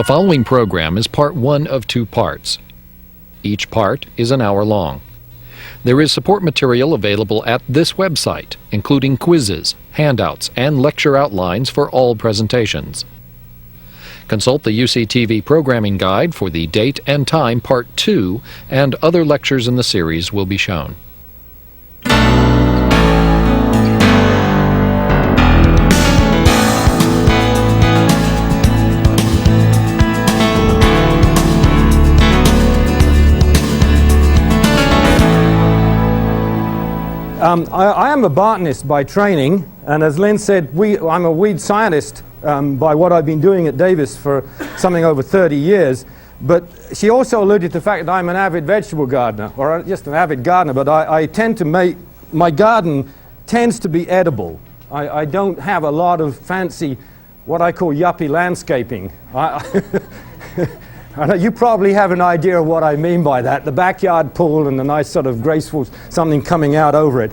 The following program is part one of two parts. Each part is an hour long. There is support material available at this website, including quizzes, handouts, and lecture outlines for all presentations. Consult the UCTV programming guide for the date and time part 2, and other lectures in the series will be shown. I am a botanist by training, and as Lynn said, I'm a weed scientist by what I've been doing at Davis for something over 30 years. But she also alluded to the fact that I'm an avid vegetable gardener, or just an avid gardener, but I tend to make, my garden tends to be edible. I don't have a lot of fancy, what I call yuppie landscaping. You probably have an idea of what I mean by that, the backyard pool and the nice sort of graceful something coming out over it.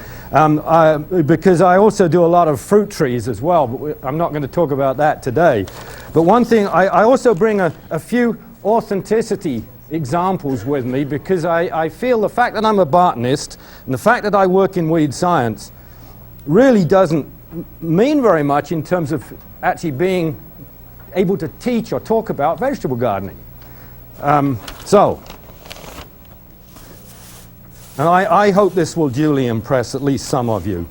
Because I also do a lot of fruit trees as well, but I'm not going to talk about that today. But one thing, I also bring a few authenticity examples with me, because I feel the fact that I'm a botanist and the fact that I work in weed science really doesn't mean very much in terms of actually being able to teach or talk about vegetable gardening. And I hope this will duly impress at least some of you.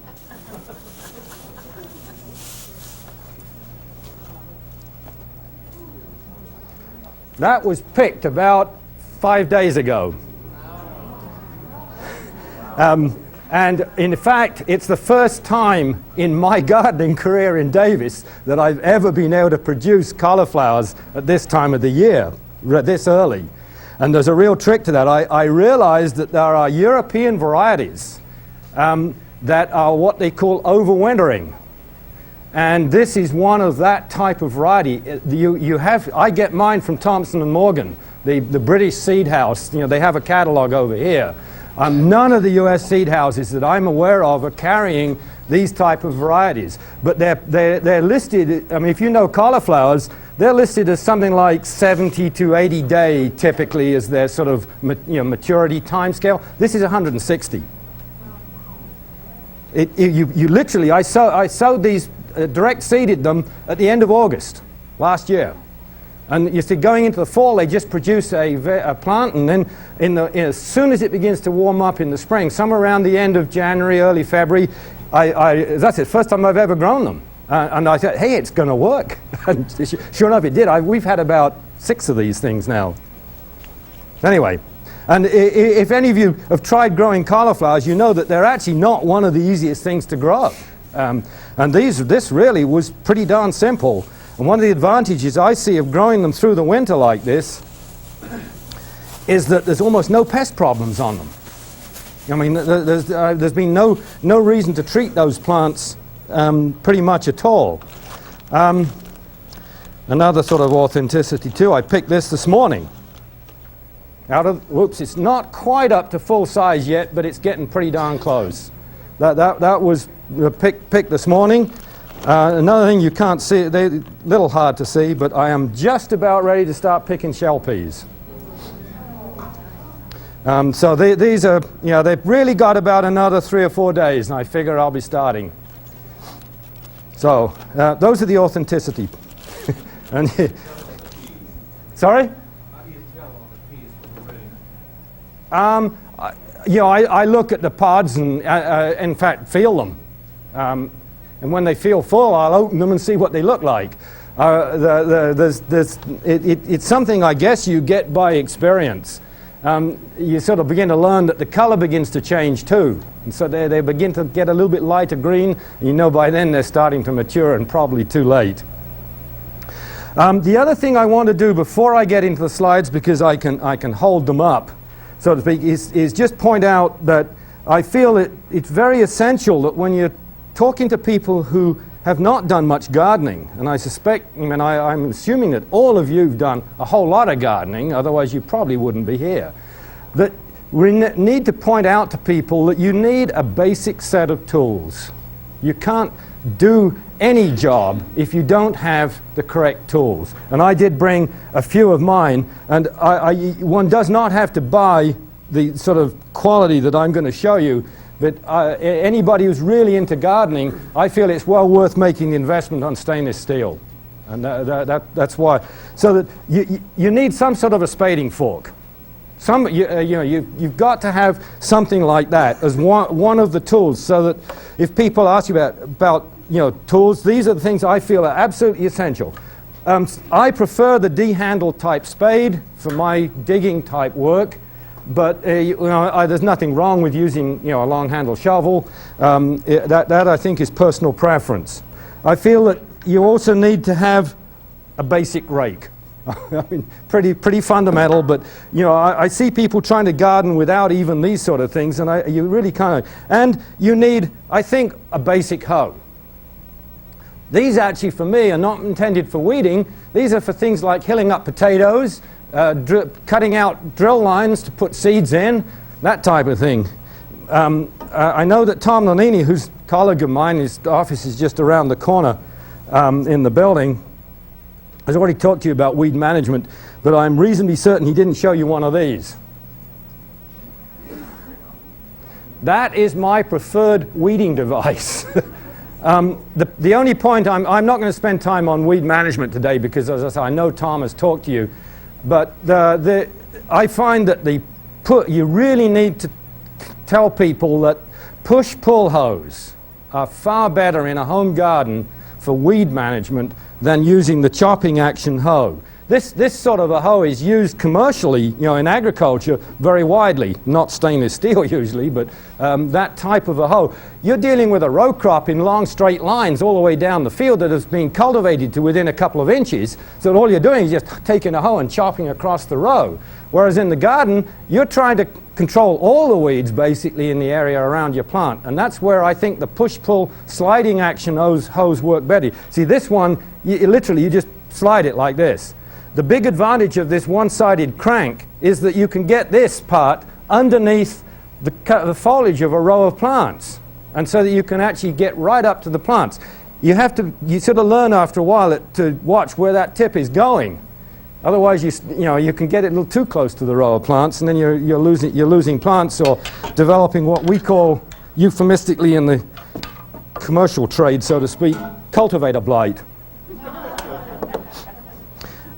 That was picked about 5 days ago. And in fact, it's the first time in my gardening career in Davis that I've ever been able to produce cauliflowers at this time of the year, this early. And there's a real trick to that. I realized that there are European varieties that are what they call overwintering. And this is one of that type of variety. I get mine from Thompson & Morgan, the British seed house. You know, they have a catalog over here. None of the US seed houses that I'm aware of are carrying these type of varieties. But they're listed, I mean, if you know cauliflowers, they're listed as something like 70 to 80 day typically as their sort of maturity time scale. This is 160. You literally, I sowed these, direct seeded them at the end of August last year. And you see, going into the fall, they just produce a plant, and then as soon as it begins to warm up in the spring, somewhere around the end of January, early February, that's the first time I've ever grown them. And I said, hey, it's going to work. And sure enough, it did. We've had about 6 of these things now. Anyway, and if any of you have tried growing cauliflowers, you know that they're actually not one of the easiest things to grow. And this really was pretty darn simple. And one of the advantages I see of growing them through the winter like this is that there's almost no pest problems on them. I mean, there's been no reason to treat those plants pretty much at all. Another sort of authenticity too, I picked this morning. Whoops, it's not quite up to full size yet, but it's getting pretty darn close. That was picked this morning. Another thing you can't see, they're a little hard to see, but I am just about ready to start picking shell peas. So these are, they've really got about another 3 or 4 days, and I figure I'll be starting. So those are the authenticity. And sorry? How do you tell all the peas when they're ready? I look at the pods and, in fact, feel them. And when they feel full, I'll open them and see what they look like. It's something, I guess, you get by experience. You sort of begin to learn that the color begins to change too. And so they begin to get a little bit lighter green. And you know by then they're starting to mature and probably too late. The other thing I want to do before I get into the slides, because I can hold them up, so to speak, is just point out that I feel it's very essential that when you're talking to people who have not done much gardening, and I suspect, I'm assuming that all of you have done a whole lot of gardening, otherwise you probably wouldn't be here, that we need to point out to people that you need a basic set of tools. You can't do any job if you don't have the correct tools. And I did bring a few of mine, and one does not have to buy the sort of quality that I'm going to show you, but anybody who's really into gardening, I feel it's well worth making the investment on stainless steel. And that's why. So that you need some sort of a spading fork. You've got to have something like that as one of the tools, so that if people ask you about tools, these are the things I feel are absolutely essential. I prefer the D-handle type spade for my digging type work, but there's nothing wrong with using a long handle shovel. That I think is personal preference. I feel that you also need to have a basic rake. I mean, pretty fundamental, but I see people trying to garden without even these sort of things, and you really kind of. And you need, I think, a basic hoe. These actually, for me, are not intended for weeding. These are for things like hilling up potatoes, cutting out drill lines to put seeds in, that type of thing. I know that Tom Nonini, who's a colleague of mine, his office is just around the corner in the building, has already talked to you about weed management, but I'm reasonably certain he didn't show you one of these. That is my preferred weeding device. The only point, I'm not going to spend time on weed management today because, as I say, I know Tom has talked to you, but I find that you really need to tell people that push-pull hoes are far better in a home garden for weed management than using the chopping action hoe. This sort of a hoe is used commercially, in agriculture very widely, not stainless steel usually, but that type of a hoe. You're dealing with a row crop in long straight lines all the way down the field that has been cultivated to within a couple of inches, so that all you're doing is just taking a hoe and chopping across the row. Whereas in the garden, you're trying to control all the weeds basically in the area around your plant, and that's where I think the push-pull sliding action hoes work better. See, this one, literally you just slide it like this. The big advantage of this one-sided crank is that you can get this part underneath the foliage of a row of plants, and so that you can actually get right up to the plants. You sort of learn after a while to watch where that tip is going. Otherwise, you can get it a little too close to the row of plants, and then you're losing plants, or developing what we call, euphemistically in the commercial trade, so to speak, cultivator blight.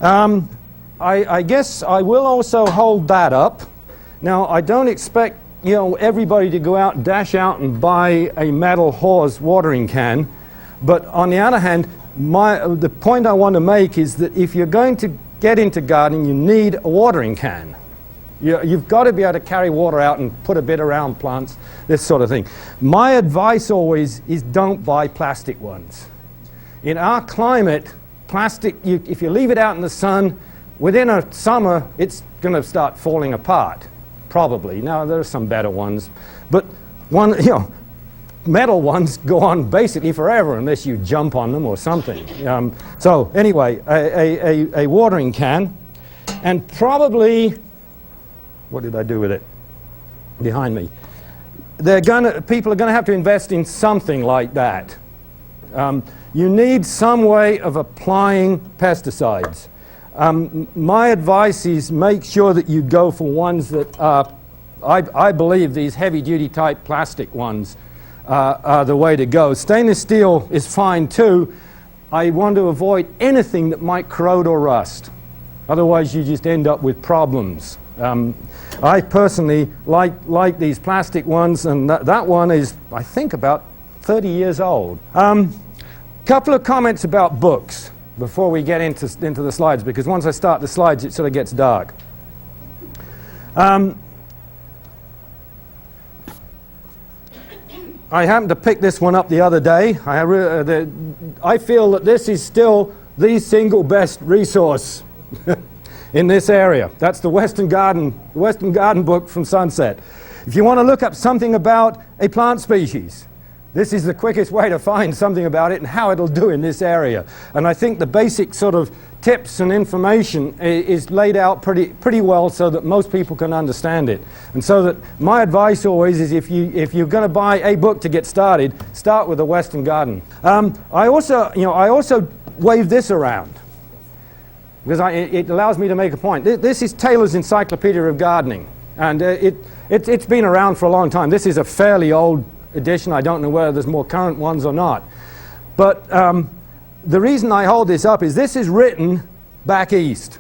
I guess I will also hold that up. Now, I don't expect everybody to go out and dash out and buy a metal hose watering can, but on the other hand, the point I want to make is that if you're going to get into gardening, you need a watering can. You've got to be able to carry water out and put a bit around plants, this sort of thing. My advice always is don't buy plastic ones. In our climate, plastic, if you leave it out in the sun, within a summer, it's going to start falling apart, probably. Now, there are some better ones, but metal ones go on basically forever unless you jump on them or something. So anyway, a watering can, and probably, what did I do with it? Behind me. People are going to have to invest in something like that. You need some way of applying pesticides. My advice is make sure that you go for ones that are, I believe these heavy-duty type plastic ones are the way to go. Stainless steel is fine too. I want to avoid anything that might corrode or rust. Otherwise, you just end up with problems. I personally like these plastic ones, and that one is, I think, about 30 years old. Couple of comments about books before we get into the slides, because once I start the slides, it sort of gets dark. I happened to pick this one up the other day. I feel that this is still the single best resource in this area. That's the Western Garden book from Sunset. If you want to look up something about a plant species, this is the quickest way to find something about it and how it'll do in this area. And I think the basic sort of tips and information is laid out pretty well so that most people can understand it. And so that my advice always is if you're going to buy a book to get started, start with the Western Garden. I also wave this around because it allows me to make a point. This is Taylor's Encyclopedia of Gardening, and it's been around for a long time. This is a fairly old edition. I don't know whether there's more current ones or not. But the reason I hold this up is this is written back east.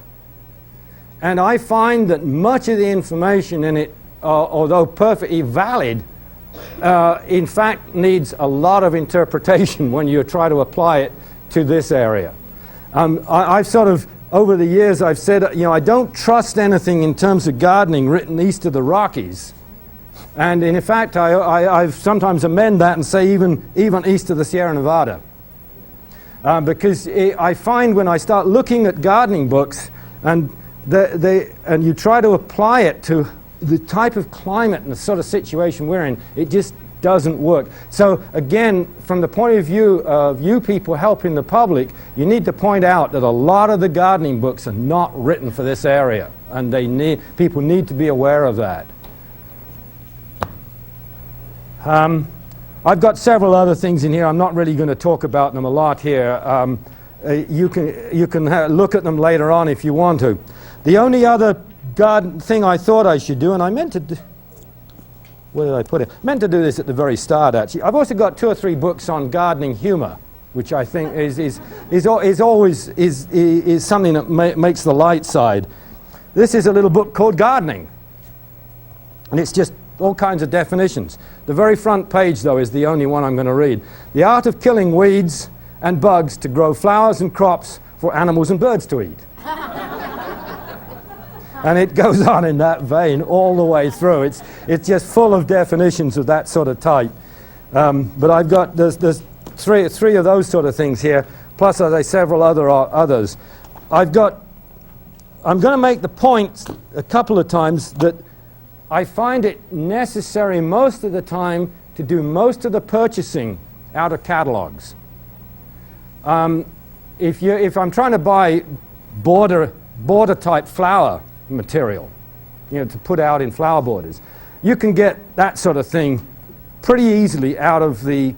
And I find that much of the information in it, although perfectly valid, in fact needs a lot of interpretation when you try to apply it to this area. I've sort of, over the years, I've said, I don't trust anything in terms of gardening written east of the Rockies. And in fact, I've sometimes amend that and say even east of the Sierra Nevada. Because I find when I start looking at gardening books and you try to apply it to the type of climate and the sort of situation we're in, it just doesn't work. So again, from the point of view of you people helping the public, you need to point out that a lot of the gardening books are not written for this area, and people need to be aware of that. I've got several other things in here. I'm not really going to talk about them a lot here. You can look at them later on if you want to. The only other thing I thought I should do, and I meant to do, where did I put it? Meant to do this at the very start, actually. I've also got 2 or 3 books on gardening humor, which I think is always something that makes the light side. This is a little book called Gardening, and it's just all kinds of definitions. The very front page, though, is the only one I'm going to read. The art of killing weeds and bugs to grow flowers and crops for animals and birds to eat. And it goes on in that vein all the way through. It's just full of definitions of that sort of type. But I've got, there's three of those sort of things here, plus as I say, several others. I'm going to make the point a couple of times that I find it necessary most of the time to do most of the purchasing out of catalogs. If I'm trying to buy border type flower material, to put out in flower borders, you can get that sort of thing pretty easily out of the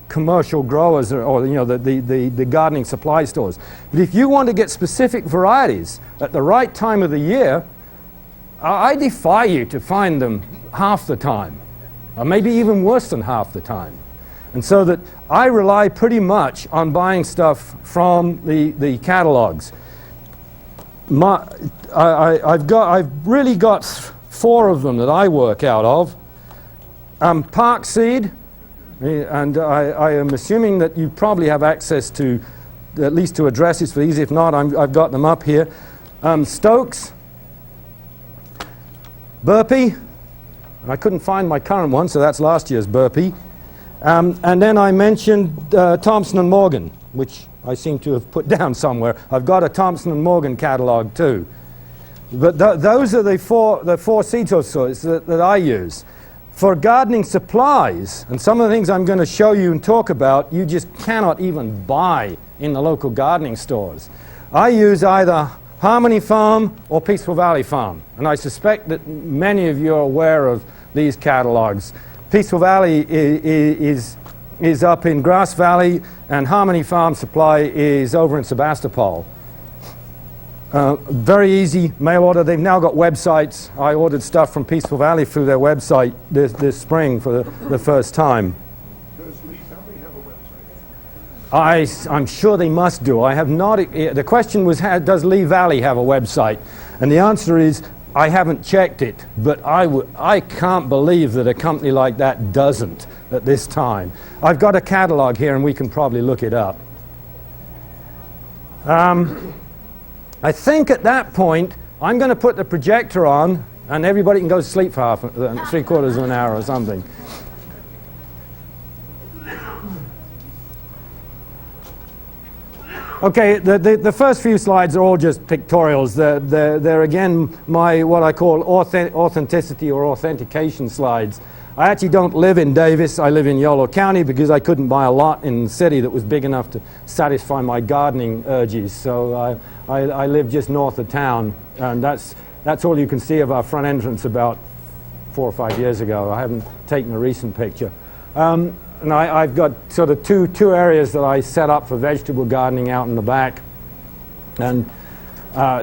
commercial growers or the gardening supply stores. But if you want to get specific varieties at the right time of the year, I defy you to find them half the time, or maybe even worse than half the time. And so that I rely pretty much on buying stuff from the catalogs. I've really got 4 of them that I work out of. Park Seed, and I am assuming that you probably have access to at least 2 addresses for these. If not, I've got them up here. Stokes, Burpee, and I couldn't find my current one, so that's last year's Burpee. And then I mentioned Thompson & Morgan, which I seem to have put down somewhere. I've got a Thompson & Morgan catalog too. But those are the four seed sources that I use. For gardening supplies, and some of the things I'm going to show you and talk about, you just cannot even buy in the local gardening stores. I use either Harmony Farm or Peaceful Valley Farm, and I suspect that many of you are aware of these catalogs. Peaceful Valley is up in Grass Valley, and Harmony Farm Supply is over in Sebastopol. Very easy mail order. They've now got websites. I ordered stuff from Peaceful Valley through their website this spring for the first time. Does Lee Valley have a website? I'm sure they must do. I have not. The question was, does Lee Valley have a website? And the answer is, I haven't checked it, but I can't believe that a company like that doesn't at this time. I've got a catalog here, and we can probably look it up. I think at that point, I'm going to put the projector on, and everybody can go to sleep for 3/4 of an hour or something. Okay, the first few slides are all just pictorials. They're again what I call authenticity or authentication slides. I actually don't live in Davis. I live in Yolo County because I couldn't buy a lot in the city that was big enough to satisfy my gardening urges. So I live just north of town, and that's all you can see of our front entrance about 4 or 5 years ago. I haven't taken a recent picture. And I've got sort of two areas that I set up for vegetable gardening out in the back. And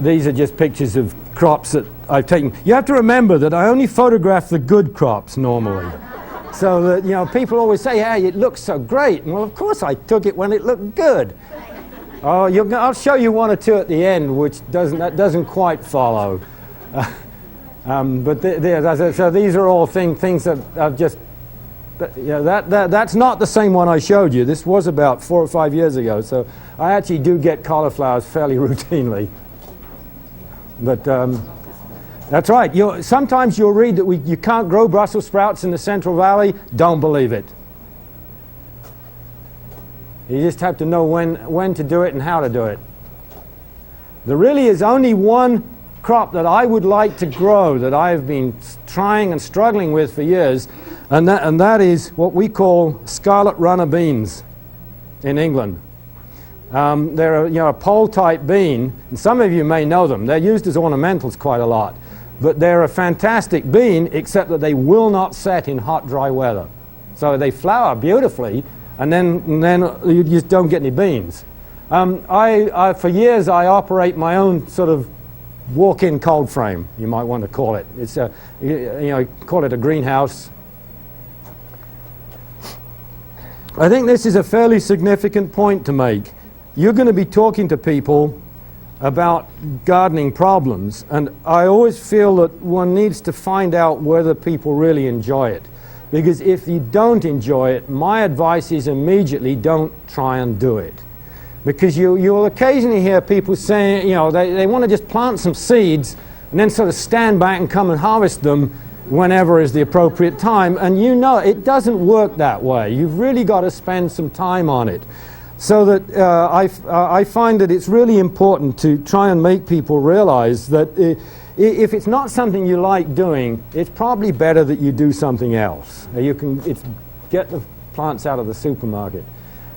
these are just pictures of crops that I've taken. You have to remember that I only photograph the good crops normally. So that, you know, people always say, hey, it looks so great. And well, of course I took it when it looked good. Oh, I'll show you one or two at the end, which doesn't quite follow. So these are all things that I've just, that's not the same one I showed you. This was about 4 or 5 years ago. So I actually do get cauliflowers fairly routinely. But that's right. Sometimes you'll read that you can't grow Brussels sprouts in the Central Valley. Don't believe it. You just have to know when to do it and how to do it. There really is only one crop that I would like to grow that I have been trying and struggling with for years, and that is what we call scarlet runner beans in England. They're a pole-type bean, and some of you may know them. They're used as ornamentals quite a lot. But they're a fantastic bean, except that they will not set in hot, dry weather. So they flower beautifully, and then you just don't get any beans. For years, I operate my own sort of walk-in cold frame, you might want to call it. It's call it a greenhouse. I think this is a fairly significant point to make. You're going to be talking to people about gardening problems, and I always feel that one needs to find out whether people really enjoy it. Because if you don't enjoy it, my advice is immediately don't try and do it. Because you'll occasionally hear people saying, they want to just plant some seeds and then sort of stand back and come and harvest them whenever is the appropriate time. And it doesn't work that way. You've really got to spend some time on it. So that I find that it's really important to try and make people realize that if it's not something you like doing, it's probably better that you do something else. Get the plants out of the supermarket.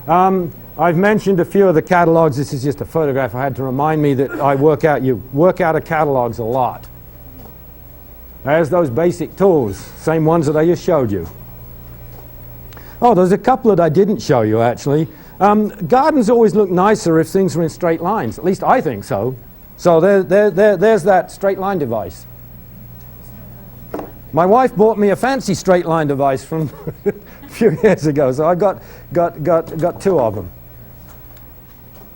I've mentioned a few of the catalogs. This is just a photograph. I had to remind me that you work out of catalogs a lot. There's those basic tools, same ones that I just showed you. Oh, there's a couple that I didn't show you, actually. Gardens always look nicer if things are in straight lines. At least I think so. So there's that straight line device. My wife bought me a fancy straight line device from a few years ago, so I got two of them.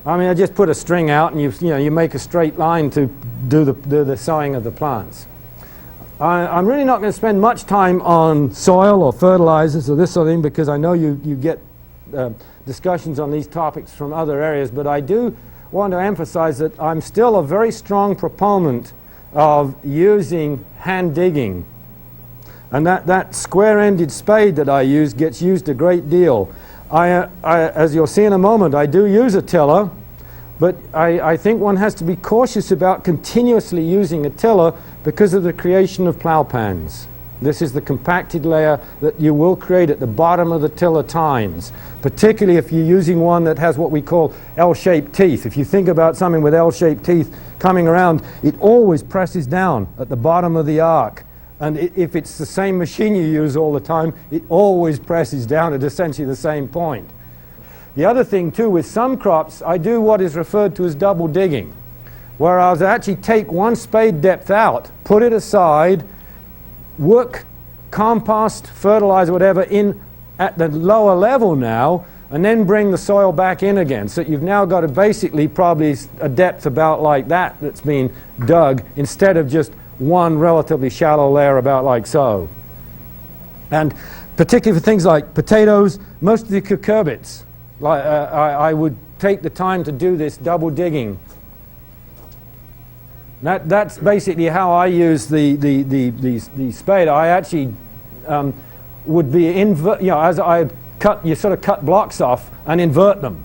I mean, I just put a string out, and you make a straight line to do the sowing of the plants. I'm really not going to spend much time on soil or fertilizers or this sort of thing, because I know you get discussions on these topics from other areas, but I do want to emphasize that I'm still a very strong proponent of using hand digging. And that square-ended spade that I use gets used a great deal. As you'll see in a moment, I do use a tiller, but I think one has to be cautious about continuously using a tiller because of the creation of plow pans. This is the compacted layer that you will create at the bottom of the tiller tines, particularly if you're using one that has what we call L-shaped teeth. If you think about something with L-shaped teeth coming around, it always presses down at the bottom of the arc. And if it's the same machine you use all the time, it always presses down at essentially the same point. The other thing, too, with some crops, I do what is referred to as double digging, where I'll actually take one spade depth out, put it aside, work compost, fertilizer, whatever, in at the lower level now, and then bring the soil back in again. So you've now got basically probably a depth about like that's been dug, instead of just one relatively shallow layer about like so. And particularly for things like potatoes, most of the cucurbits, I would take the time to do this double digging. That's basically how I use the spade. I actually would be as I cut, you sort of cut blocks off and invert them.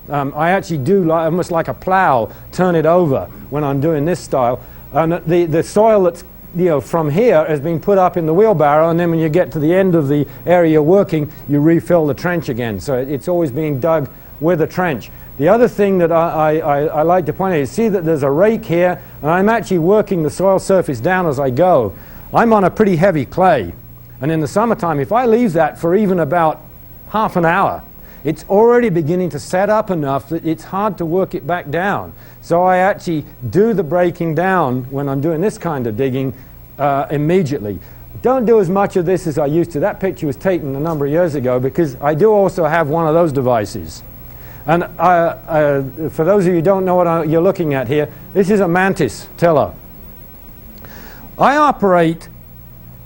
I actually do almost like a plow, turn it over when I'm doing this style. And the soil from here has been put up in the wheelbarrow, and then when you get to the end of the area you're working, you refill the trench again. So it's always being dug with a trench. The other thing that I like to point out is see that there's a rake here, and I'm actually working the soil surface down as I go. I'm on a pretty heavy clay, and in the summertime, if I leave that for even about half an hour, it's already beginning to set up enough that it's hard to work it back down. So I actually do the breaking down when I'm doing this kind of digging immediately. Don't do as much of this as I used to. That picture was taken a number of years ago because I do also have one of those devices. And for those of you who don't know what you're looking at here, this is a mantis tiller. I operate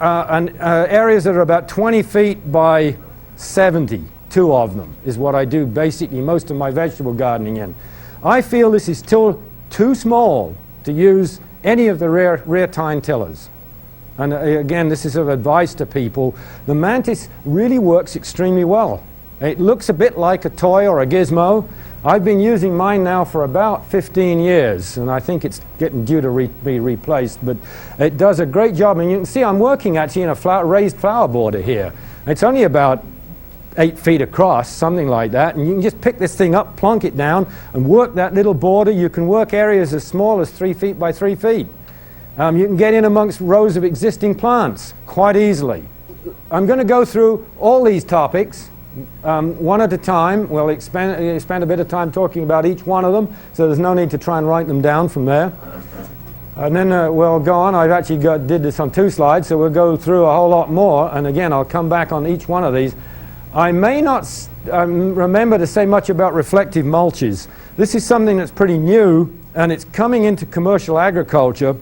areas that are about 20 feet by 70. 2 of them is what I do basically most of my vegetable gardening in. I feel this is still too small to use any of the rear tine tillers. And again, this is of advice to people. The mantis really works extremely well. It looks a bit like a toy or a gizmo. I've been using mine now for about 15 years, and I think it's getting due to be replaced, but it does a great job. And you can see I'm working actually in a raised flower border here. It's only about 8 feet across, something like that, and you can just pick this thing up, plonk it down, and work that little border. You can work areas as small as 3 feet by 3 feet. You can get in amongst rows of existing plants quite easily. I'm going to go through all these topics one at a time. We'll spend a bit of time talking about each one of them, so there's no need to try and write them down from there. And then we'll go on. I've actually did this on 2 slides, so we'll go through a whole lot more, and again I'll come back on each one of these. I may not remember to say much about reflective mulches. This is something that's pretty new, and it's coming into commercial agriculture.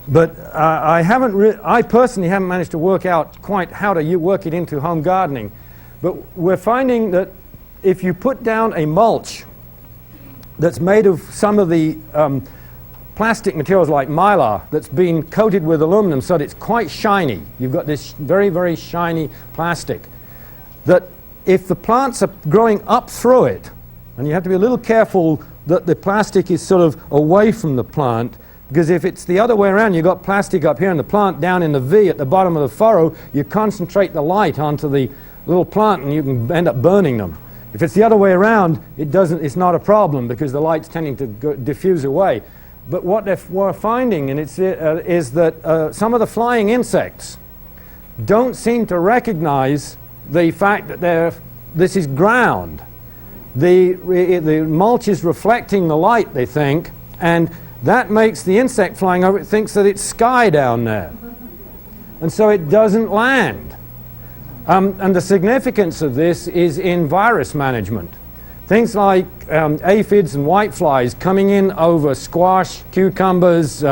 But I personally haven't managed to work out quite how to work it into home gardening. But we're finding that if you put down a mulch that's made of some of the plastic materials like mylar that's been coated with aluminum so that it's quite shiny, you've got this very, very shiny plastic, that if the plants are growing up through it, and you have to be a little careful that the plastic is sort of away from the plant, because if it's the other way around, you've got plastic up here and the plant down in the V at the bottom of the furrow, you concentrate the light onto the little plant and you can end up burning them. If it's the other way around, it's not a problem because the light's tending to diffuse away. But what we're finding is that some of the flying insects don't seem to recognize the fact that this is ground. The mulch is reflecting the light, they think, and that makes the insect flying over, it thinks that it's sky down there. And so it doesn't land. And the significance of this is in virus management. Things like aphids and whiteflies coming in over squash, cucumbers,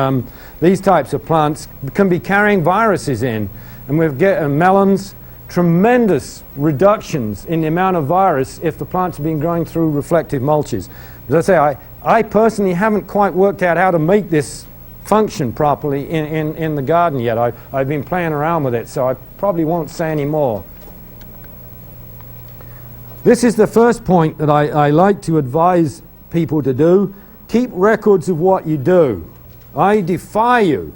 these types of plants can be carrying viruses in. And we've got melons, tremendous reductions in the amount of virus if the plants have been growing through reflective mulches. As I say, I personally haven't quite worked out how to make this function properly in the garden yet. I've been playing around with it, so I probably won't say any more. This is the first point that I like to advise people to do. Keep records of what you do. I defy you,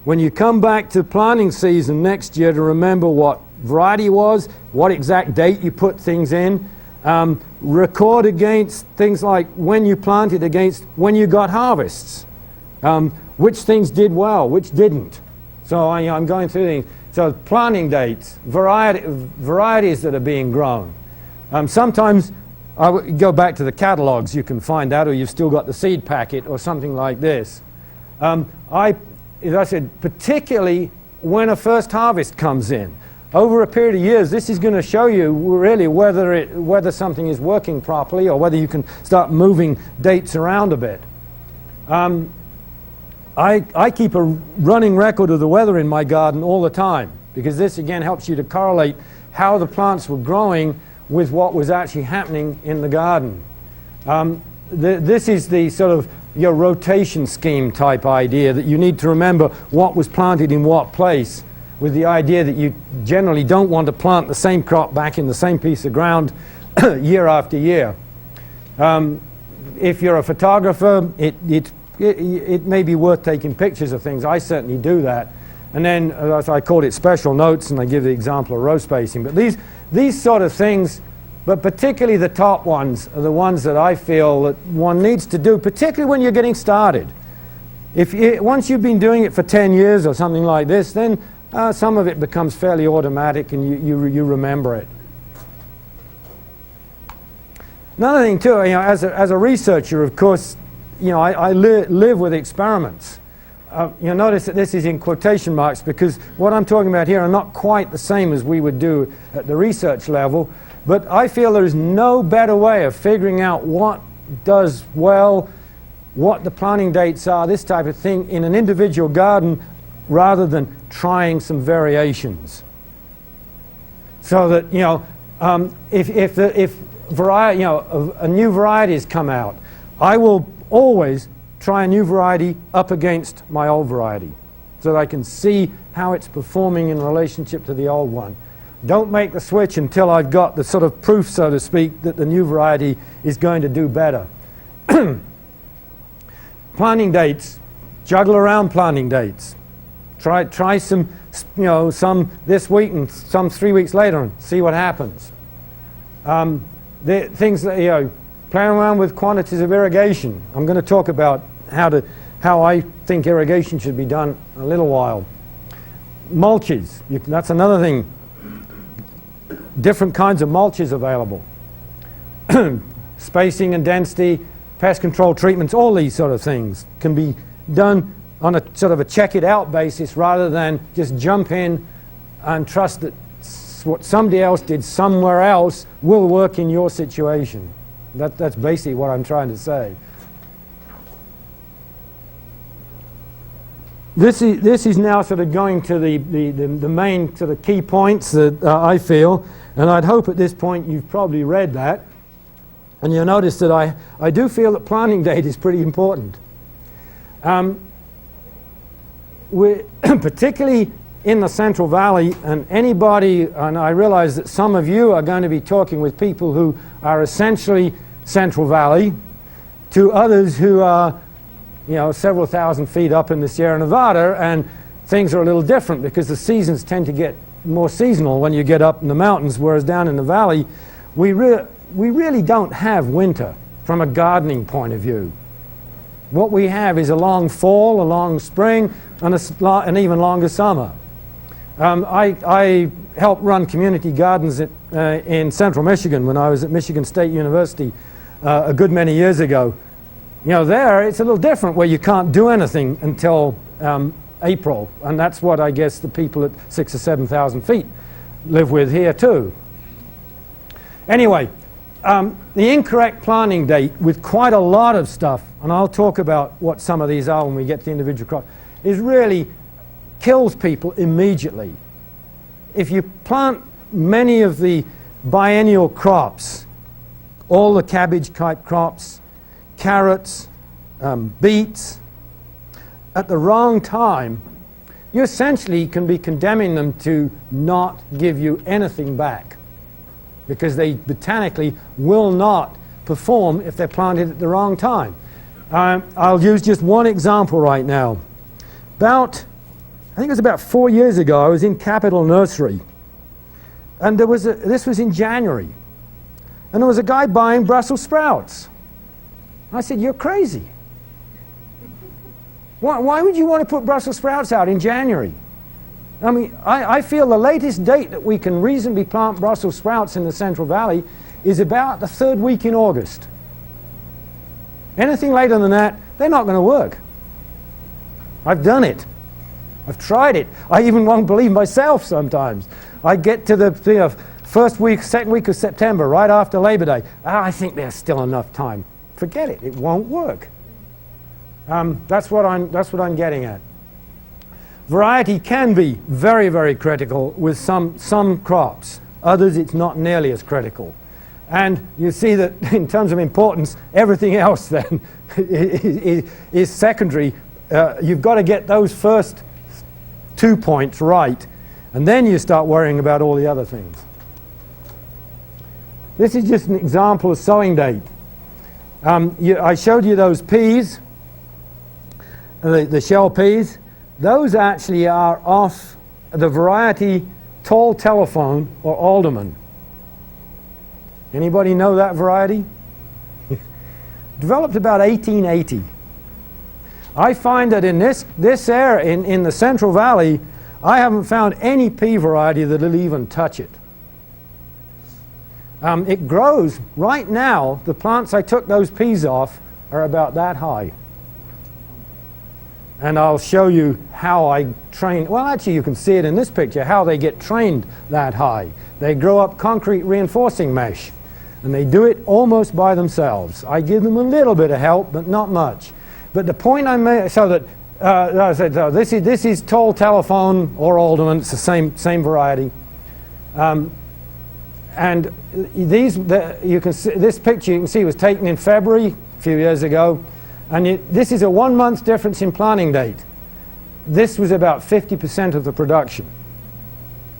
when you come back to planting season next year, to remember what variety was, what exact date you put things in. Record against things like when you planted against when you got harvests. Which things did well, which didn't. So I'm going through these. So planting dates, varieties that are being grown. Sometimes I would go back to the catalogs, you can find out, or you've still got the seed packet or something like this. As I said, particularly when a first harvest comes in. Over a period of years, this is going to show you really whether something is working properly or whether you can start moving dates around a bit. I keep a running record of the weather in my garden all the time, because this again helps you to correlate how the plants were growing with what was actually happening in the garden. This is the sort of your rotation scheme type idea, that you need to remember what was planted in what place, with the idea that you generally don't want to plant the same crop back in the same piece of ground year after year. If you're a photographer, it it may be worth taking pictures of things. I certainly do that. And then, as I called it, special notes, and I give the example of row spacing. But these sort of things, but particularly the top ones, are the ones that I feel that one needs to do, particularly when you're getting started. Once you've been doing it for 10 years or something like this, then some of it becomes fairly automatic and you remember it. Another thing too, as a researcher, of course, I live with experiments. You'll notice that this is in quotation marks because what I'm talking about here are not quite the same as we would do at the research level, but I feel there is no better way of figuring out what does well, what the planting dates are, this type of thing, in an individual garden rather than trying some variations. So that, if a new variety has come out, I will always try a new variety up against my old variety so that I can see how it's performing in relationship to the old one. Don't make the switch until I've got the sort of proof, so to speak, that the new variety is going to do better. Planting dates, juggle around planting dates. Try some this week and some 3 weeks later and see what happens. The things that, playing around with quantities of irrigation. I'm going to talk about how I think irrigation should be done in a little while. Mulches, that's another thing. Different kinds of mulches available. Spacing and density, pest control treatments, all these sort of things can be done on a sort of a check it out basis rather than just jump in and trust that what somebody else did somewhere else will work in your situation. That's basically what I'm trying to say. This is now sort of going to the main sort of key points that I feel, and I'd hope at this point you've probably read that, and you'll notice that I do feel that planting date is pretty important. We're particularly in the Central Valley, and I realize that some of you are going to be talking with people who are essentially Central Valley, to others who are several thousand feet up in the Sierra Nevada, and things are a little different because the seasons tend to get more seasonal when you get up in the mountains, whereas down in the valley we really don't have winter from a gardening point of view. What we have is a long fall, a long spring, and an even longer summer. I helped run community gardens in central Michigan when I was at Michigan State University a good many years ago. There it's a little different where you can't do anything until April, and that's what I guess the people at 6,000 or 7,000 feet live with here too. Anyway, the incorrect planting date with quite a lot of stuff, and I'll talk about what some of these are when we get to the individual crop, is really kills people immediately. If you plant many of the biennial crops, all the cabbage type crops, carrots, beets, at the wrong time, you essentially can be condemning them to not give you anything back, because they botanically will not perform if they're planted at the wrong time. I'll use just one example right now. I think it was about 4 years ago, I was in Capitol Nursery, and this was in January, and there was a guy buying Brussels sprouts. I said, "You're crazy. Why would you want to put Brussels sprouts out in January?" I mean, I feel the latest date that we can reasonably plant Brussels sprouts in the Central Valley is about the 3rd week in August. Anything later than that, they're not going to work. I've done it. I've tried it. I even won't believe myself sometimes. I get to the first week, second week of September, right after Labor Day. I think there's still enough time. Forget it. It won't work. That's what I'm getting at. Variety can be very, very critical with some crops. Others, it's not nearly as critical. And you see that in terms of importance, everything else then is secondary. You've got to get those first 2 points right, and then you start worrying about all the other things. This is just an example of sowing date. I showed you those peas. the shell peas, those actually are off the variety tall telephone or alderman. Anybody know that variety? Developed about 1880. I find that in this area, in the Central Valley, I haven't found any pea variety that'll even touch it. It grows right now. The plants I took those peas off are about that high. And I'll show you how I train. Well, actually, you can see it in this picture, how they get trained that high. They grow up concrete reinforcing mesh, and they do it almost by themselves. I give them a little bit of help, but not much. But the point I made, so that this is tall telephone or alderman. It's the same variety. And you can see, this picture you can see was taken in February a few years ago. And this is a 1 month difference in planting date. This was about 50% of the production.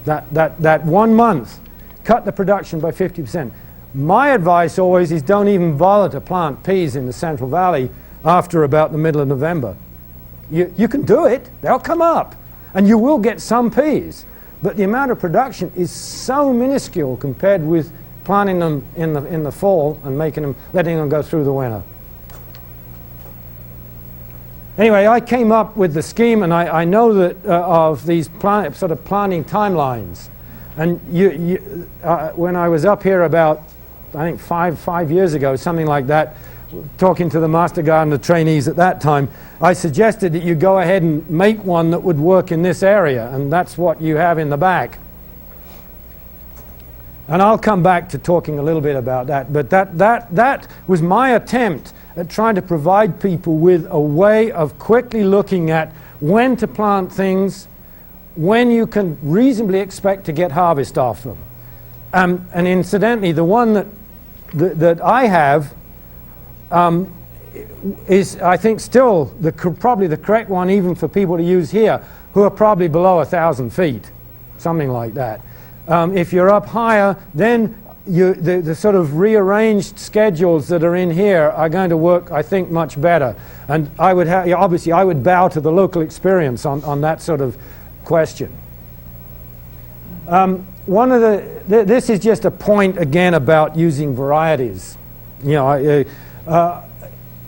That 1 month cut the production by 50%. My advice always is don't even bother to plant peas in the Central Valley after about the middle of November. You can do it. They'll come up. And you will get some peas. But the amount of production is so minuscule compared with planting them in the fall and letting them go through the winter. Anyway, I came up with the scheme, and I know that of these sort of planting timelines. And when I was up here about, I think, five years ago, something like that, talking to the Master Gardener trainees at that time, I suggested that you go ahead and make one that would work in this area, and that's what you have in the back. And I'll come back to talking a little bit about that, but that was my attempt at trying to provide people with a way of quickly looking at when to plant things, when you can reasonably expect to get harvest off them. And incidentally, the one that I have is, I think, still probably the correct one even for people to use here who are probably below 1,000 feet, something like that. If you're up higher, then the sort of rearranged schedules that are in here are going to work, I think, much better. And I would obviously I would bow to the local experience on that sort of question. This is just a point again about using varieties. You know,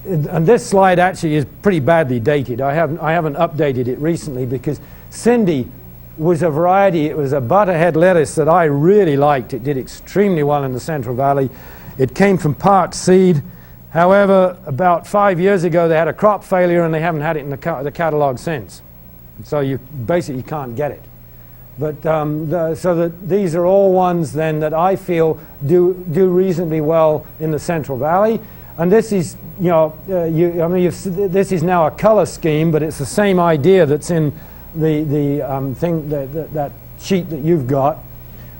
and this slide actually is pretty badly dated. I haven't updated it recently because Cindy was a variety. It was a butterhead lettuce that I really liked. It did extremely well in the Central Valley. It came from Park Seed. However, about 5 years ago they had a crop failure and they haven't had it in the catalog since. So you basically can't get it. But these are all ones then that I feel do reasonably well in the Central Valley. And this is, you know, this is now a color scheme, but it's the same idea that's in the thing, that sheet that you've got.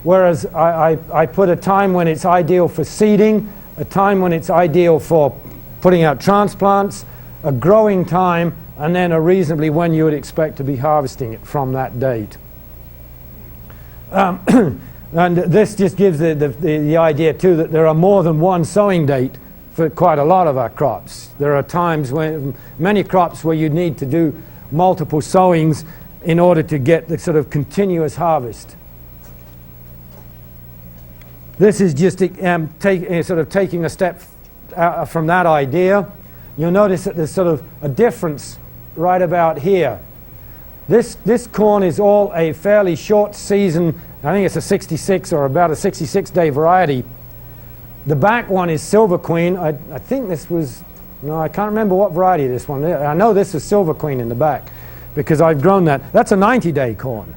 Whereas I put a time when it's ideal for seeding, a time when it's ideal for putting out transplants, a growing time, and then a reasonably when you would expect to be harvesting it from that date. And this just gives the idea too that there are more than one sowing date for quite a lot of our crops. There are times when many crops where you need to do multiple sowings in order to get the sort of continuous harvest. This is just sort of taking a step from that idea. You'll notice that there's sort of a difference right about here. This corn is all a fairly short season. I think it's a 66 or about a 66-day variety. The back one is Silver Queen. I think this was, no, I can't remember what variety this one is. I know this is Silver Queen in the back because I've grown that. That's a 90-day corn.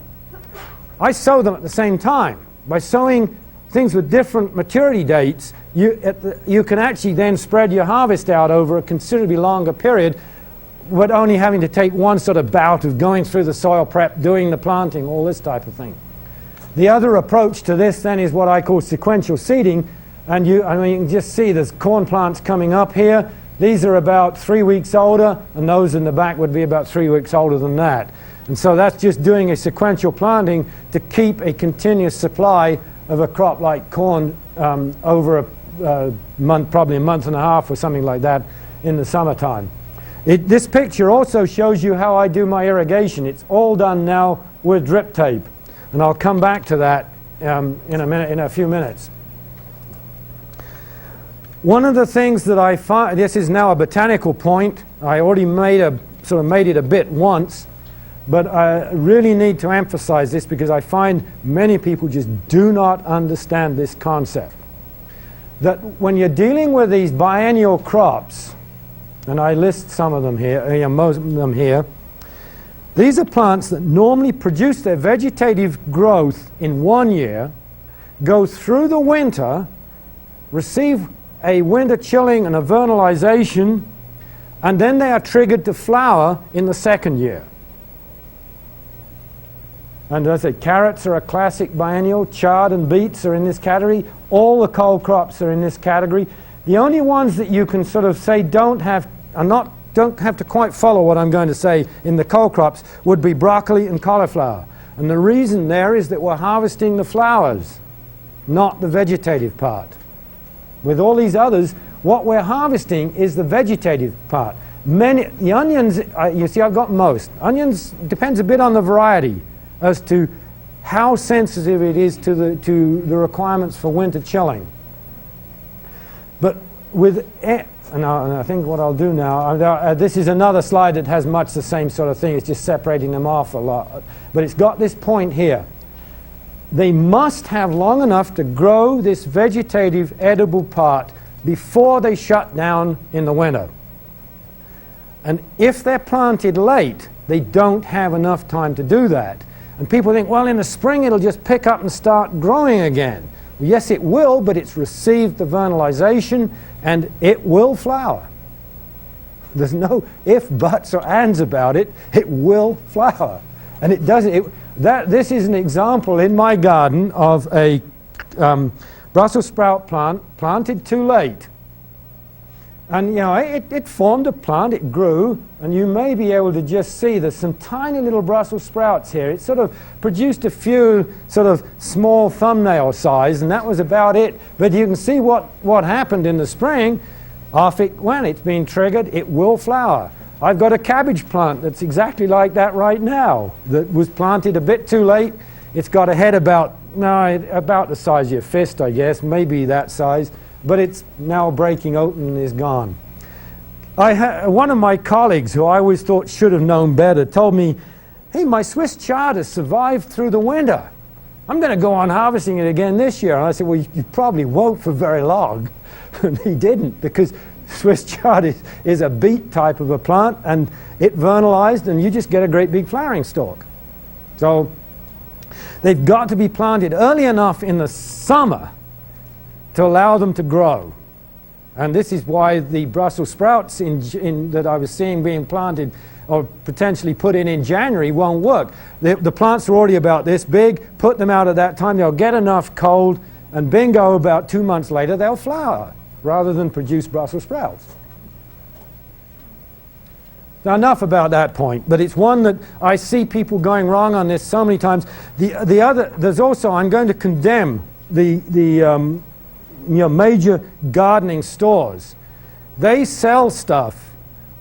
I sow them at the same time. By sowing things with different maturity dates, you can actually then spread your harvest out over a considerably longer period, but only having to take one sort of bout of going through the soil prep, doing the planting, all this type of thing. The other approach to this then is what I call sequential seeding. And you can just see there's corn plants coming up here. These are about 3 weeks older, and those in the back would be about 3 weeks older than that. And so that's just doing a sequential planting to keep a continuous supply of a crop like corn over a month, probably a month and a half or something like that in the summertime. This picture also shows you how I do my irrigation. It's all done now with drip tape, and I'll come back to that in a few minutes. One of the things that I find, this is now a botanical point. I already made it a bit once, but I really need to emphasize this because I find many people just do not understand this concept. That when you're dealing with these biennial crops, and I list some of them here, most of them here, these are plants that normally produce their vegetative growth in 1 year, go through the winter, receive a winter chilling and a vernalization, and then they are triggered to flower in the 2nd year. And as I say, carrots are a classic biennial, chard and beets are in this category, all the cole crops are in this category. The only ones that you can sort of say don't have to quite follow what I'm going to say in the cole crops would be broccoli and cauliflower. And the reason there is that we're harvesting the flowers, not the vegetative part. With all these others, what we're harvesting is the vegetative part. The onions, you see I've got most. Onions depends a bit on the variety as to how sensitive it is to the requirements for winter chilling. But with, and I think what I'll do now, this is another slide that has much the same sort of thing, it's just separating them off a lot. But it's got this point here. They must have long enough to grow this vegetative edible part before they shut down in the winter. And if they're planted late, they don't have enough time to do that. And people think, well, in the spring it'll just pick up and start growing again. Well, yes, it will, but it's received the vernalization and it will flower. There's no if, buts, or ands about it. It will flower. And it doesn't. This is an example in my garden of a Brussels sprout plant planted too late. And you know, it formed a plant, it grew, and you may be able to just see there's some tiny little Brussels sprouts here. It sort of produced a few sort of small thumbnail size, and that was about it. But you can see what happened in the spring. Off it went. It's been triggered. It will flower. I've got a cabbage plant that's exactly like that right now, that was planted a bit too late. It's got a head about the size of your fist, I guess, maybe that size, but it's now breaking open and is gone. One of my colleagues, who I always thought should have known better, told me, hey, my Swiss chard has survived through the winter. I'm going to go on harvesting it again this year. And I said, well, you probably won't for very long. And he didn't, because Swiss chard is a beet type of a plant, and it vernalized, and you just get a great big flowering stalk. So they've got to be planted early enough in the summer to allow them to grow. And this is why the Brussels sprouts that I was seeing being planted or potentially put in January won't work. The plants are already about this big. Put them out at that time, they'll get enough cold, and bingo, about 2 months later they'll flower rather than produce Brussels sprouts. Now, enough about that point, but it's one that I see people going wrong on this so many times. There's also, I'm going to condemn the major gardening stores. They sell stuff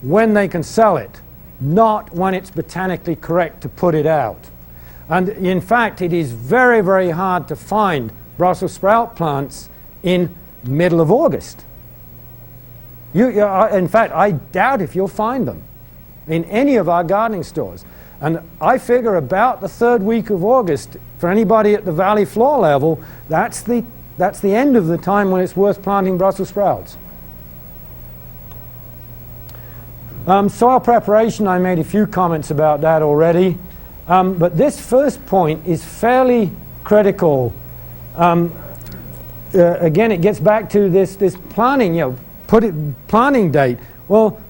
when they can sell it, not when it's botanically correct to put it out. And in fact, it is very, very hard to find Brussels sprout plants in middle of August. In fact, I doubt if you'll find them in any of our gardening stores. And I figure about the 3rd week of August, for anybody at the valley floor level, that's the end of the time when it's worth planting Brussels sprouts. Soil preparation, I made a few comments about that already. But this first point is fairly critical. Again, it gets back to this planting, planting date. Well,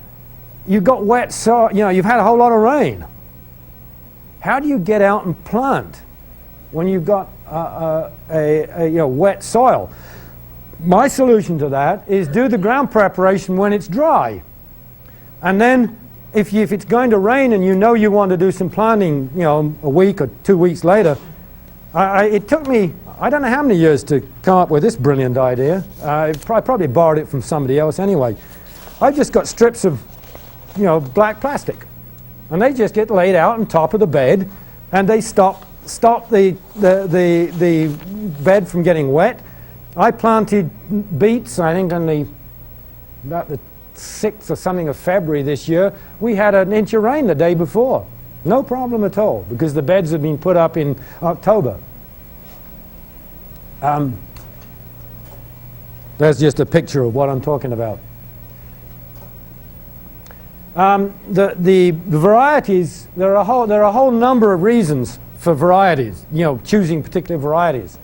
you've got wet soil, you've had a whole lot of rain. How do you get out and plant when you've got wet soil? My solution to that is do the ground preparation when it's dry. And then if it's going to rain and you want to do some planting, a week or 2 weeks later, it took me, I don't know how many years to come up with this brilliant idea. I probably borrowed it from somebody else anyway. I've just got strips of black plastic. And they just get laid out on top of the bed, and they stop the bed from getting wet. I planted beets, I think about the 6th or something of February this year. We had an inch of rain the day before. No problem at all, because the beds had been put up in October. There's just a picture of what I'm talking about. The varieties, there are a whole number of reasons for varieties, choosing particular varieties.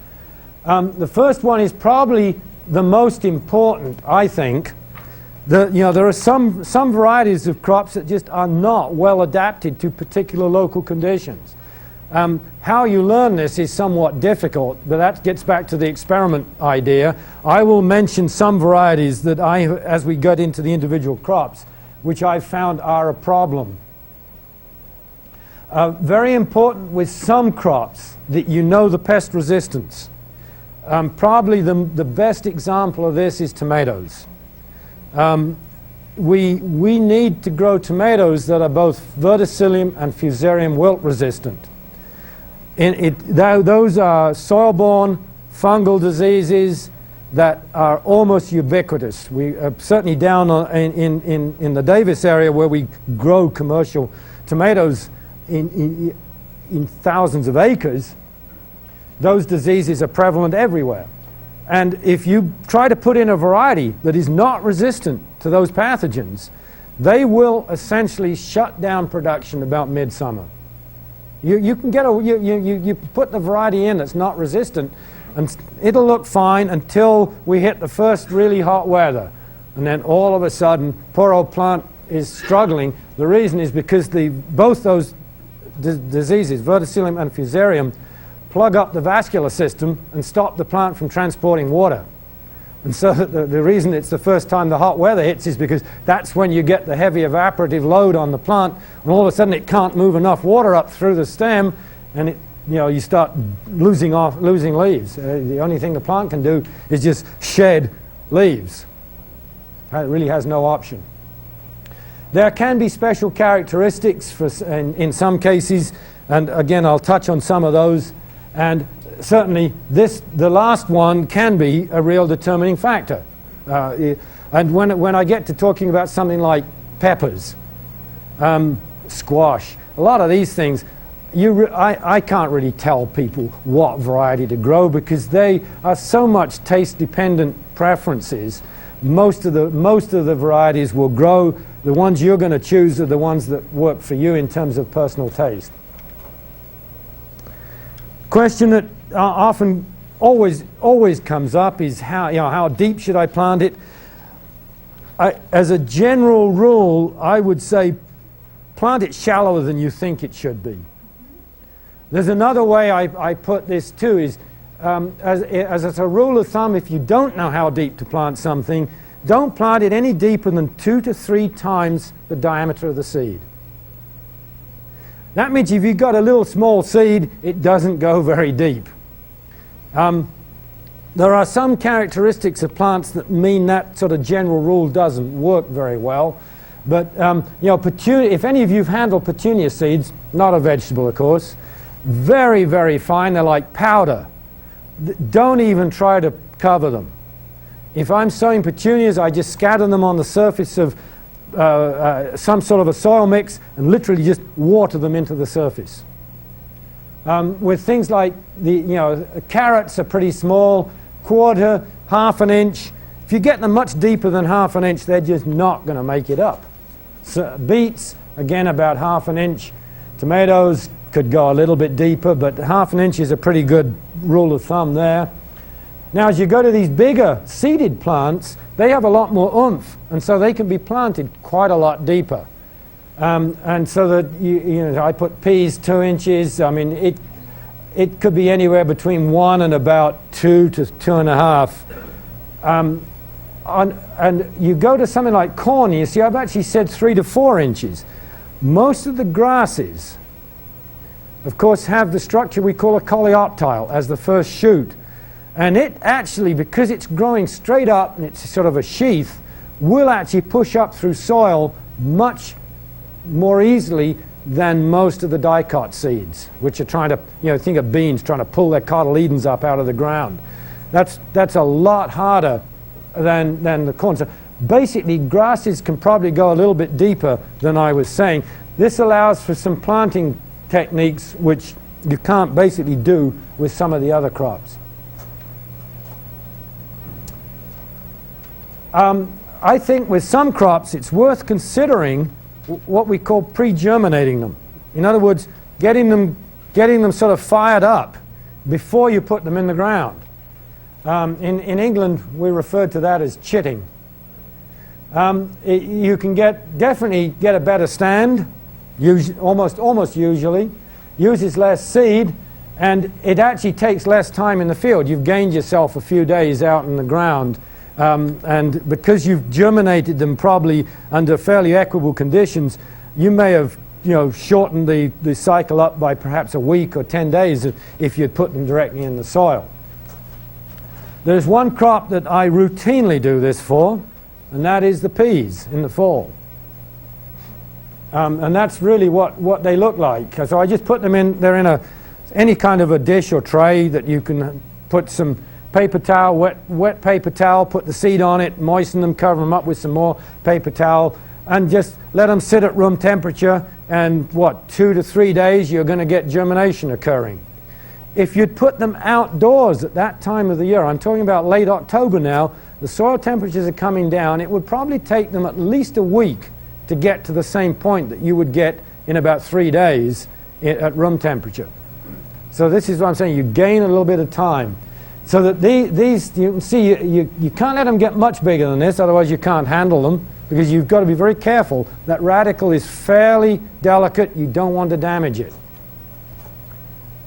The first one is probably the most important, I think. There are some varieties of crops that just are not well adapted to particular local conditions. How you learn this is somewhat difficult, but that gets back to the experiment idea. I will mention some varieties that as we get into the individual crops, which I found are a problem. Very important with some crops that the pest resistance. Probably the best example of this is tomatoes. We need to grow tomatoes that are both verticillium and fusarium wilt resistant. Those are soil-borne fungal diseases that are almost ubiquitous. We certainly down in the Davis area, where we grow commercial tomatoes in thousands of acres, those diseases are prevalent everywhere. And if you try to put in a variety that is not resistant to those pathogens, they will essentially shut down production about midsummer. You can get you put the variety in that's not resistant, and it'll look fine until we hit the first really hot weather, and then all of a sudden, poor old plant is struggling. The reason is because both those diseases, verticillium and fusarium, plug up the vascular system and stop the plant from transporting water. And so the reason it's the first time the hot weather hits is because that's when you get the heavy evaporative load on the plant, and all of a sudden it can't move enough water up through the stem, and you start losing leaves. The only thing the plant can do is just shed leaves. It really has no option. There can be special characteristics in some cases, and again I'll touch on some of those. And certainly the last one can be a real determining factor. And when I get to talking about something like peppers, squash, a lot of these things, I can't really tell people what variety to grow, because they are so much taste-dependent preferences. Most of the varieties will grow. The ones you're going to choose are the ones that work for you in terms of personal taste. Question that often always comes up is how deep should I plant it? As a general rule, I would say plant it shallower than you think it should be. There's another way I put this too, is as a rule of thumb, if you don't know how deep to plant something, don't plant it any deeper than 2 to 3 times the diameter of the seed. That means if you've got a little small seed, it doesn't go very deep. There are some characteristics of plants that mean that sort of general rule doesn't work very well. But if any of you have handled petunia seeds, not a vegetable of course, very, very fine. They're like powder. Don't even try to cover them. If I'm sowing petunias, I just scatter them on the surface of some sort of a soil mix and literally just water them into the surface. With things like carrots are pretty small, quarter, half an inch. If you get them much deeper than half an inch, they're just not going to make it up. So beets, again, about half an inch. Tomatoes could go a little bit deeper, but half an inch is a pretty good rule of thumb there. Now, as you go to these bigger seeded plants, they have a lot more oomph, and so they can be planted quite a lot deeper. And so that I put peas 2 inches. I mean, it could be anywhere between 1 and about 2 to 2.5. And you go to something like corn, you see I've actually said 3 to 4 inches. Most of the grasses, of course, have the structure we call a coleoptile as the first shoot. And it actually, because it's growing straight up and it's sort of a sheath, will actually push up through soil much more easily than most of the dicot seeds, which are trying to, think of beans trying to pull their cotyledons up out of the ground. That's a lot harder than the corn. So basically, grasses can probably go a little bit deeper than I was saying. This allows for some planting techniques which you can't basically do with some of the other crops. I think with some crops it's worth considering what we call pre-germinating them. In other words, getting them sort of fired up before you put them in the ground. In England we refer to that as chitting. You can definitely get a better stand, almost usually, uses less seed, and it actually takes less time in the field. You've gained yourself a few days out in the ground, and because you've germinated them probably under fairly equable conditions, you may have shortened the cycle up by perhaps a week or 10 days if you'd put them directly in the soil. There's one crop that I routinely do this for, and that is the peas in the fall. And that's really what they look like. So I just put them in, they're in any kind of a dish or tray that you can put some paper towel, wet paper towel, put the seed on it, moisten them, cover them up with some more paper towel, and just let them sit at room temperature, and 2 to 3 days you're going to get germination occurring. If you'd put them outdoors at that time of the year, I'm talking about late October now, the soil temperatures are coming down, it would probably take them at least a week to get to the same point that you would get in about 3 days at room temperature. So this is what I'm saying, you gain a little bit of time. So that these, you can see, you can't let them get much bigger than this, otherwise you can't handle them, because you've got to be very careful. That radical is fairly delicate, you don't want to damage it.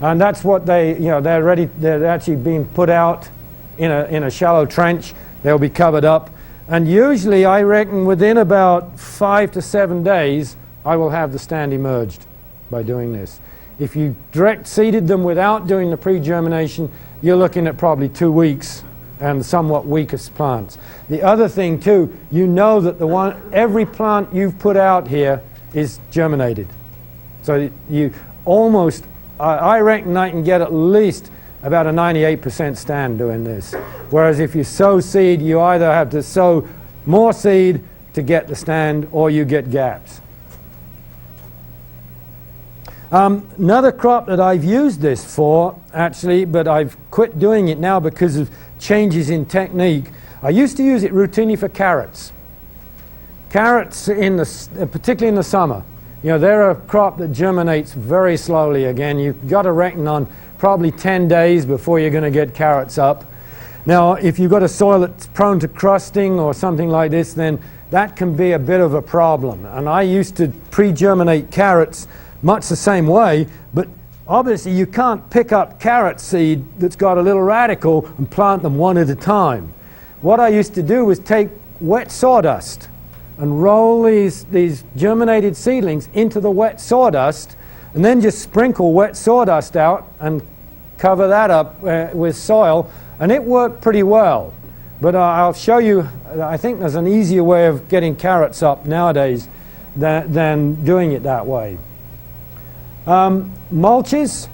And that's what they're actually being put out in a shallow trench. They'll be covered up. And usually, I reckon, within about 5 to 7 days, I will have the stand emerged by doing this. If you direct seeded them without doing the pre-germination, you're looking at probably 2 weeks and somewhat weakest plants. The other thing too, that every plant you've put out here is germinated. So you almost, I reckon I can get at least about a 98% stand doing this. Whereas if you sow seed, you either have to sow more seed to get the stand, or you get gaps. Another crop that I've used this for, actually, but I've quit doing it now because of changes in technique. I used to use it routinely for carrots. Carrots, particularly in the summer. They're a crop that germinates very slowly again. You've got to reckon on probably 10 days before you're going to get carrots up. Now, if you've got a soil that's prone to crusting or something like this, then that can be a bit of a problem. And I used to pre-germinate carrots much the same way, but obviously you can't pick up carrot seed that's got a little radical and plant them one at a time. What I used to do was take wet sawdust and roll these germinated seedlings into the wet sawdust, and then just sprinkle wet sawdust out and cover that up with soil, and it worked pretty well. But I'll show you, I think there's an easier way of getting carrots up nowadays than doing it that way. Mulches.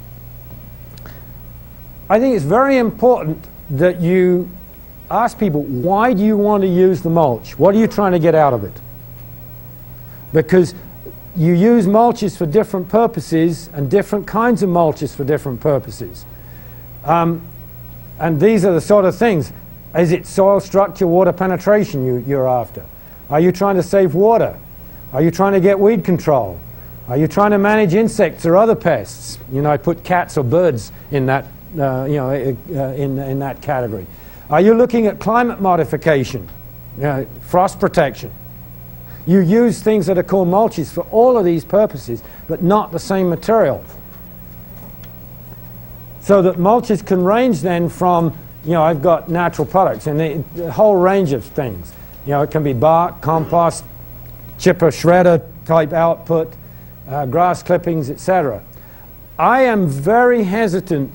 I think it's very important that you ask people, why do you want to use the mulch? What are you trying to get out of it? Because you use mulches for different purposes, and different kinds of mulches for different purposes. And these are the sort of things. Is it soil structure, water penetration you're after? Are you trying to save water? Are you trying to get weed control? Are you trying to manage insects or other pests? I put cats or birds in that, in that category. Are you looking at climate modification, frost protection? You use things that are called mulches for all of these purposes, but not the same material. So that mulches can range then from, I've got natural products and a whole range of things. It can be bark, compost, chipper, shredder type output, grass clippings, etc. I am very hesitant